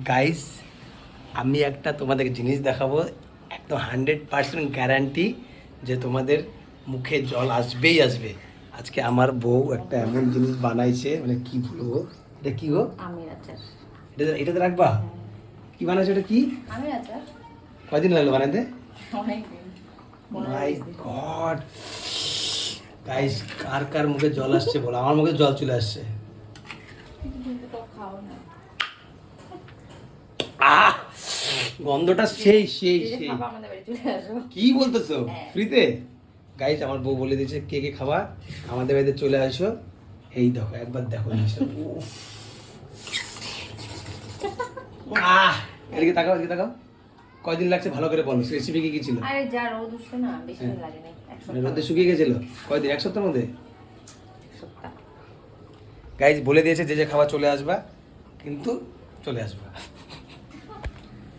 Guys আমি একটা তোমাদের জিনিস দেখাবো, একদম 100% গ্যারান্টি যে তোমাদের মুখে জল আসবেই আসবে। আজকে আমার বউ একটা এমন জিনিস বানাইছে, মানে কি বলবো, এটা কি গো? আমের আচার। এটাতে রাখবা? কি বানাইছো এটা? কি আমের আচার? কয়দিন লাগলো বানাইতে? অনেকদিন। মাই গড গাইস, কার কার মুখে জল আসছে বলো? আমার মুখে জল চলে আসছে। কিন্তু তো খাও না। আহ গন্ধটা সেই সেই এই যে সেই। খাবা আমাদের বাড়ি চলে আসো। কি বলতেছো? হ্যাঁ। ফ্রিতে? গাইস আমার বউ বলে দিয়েছে কে কে খাবা আমাদের বাড়িতে চলে আসো। এই দেখো একবার দেখো জিনিসটা। উফ। এদিকে তাকাও, এদিকে তাকাও। কয়দিন লাগছে ভালো করে বলো, রেসিপি কি কি ছিল? আরে যা রোদ উঠছে না, বেশি দিন লাগে নাই। এক সপ্তাহ। রোদে শুকিয়ে গেছিল? কয়দিন? এক সপ্তাহের মধ্যে? এক সপ্তাহ। গাইস বলে দিয়েছে যে যে খাবার চলে আসবা, কিন্তু চলে আসবা।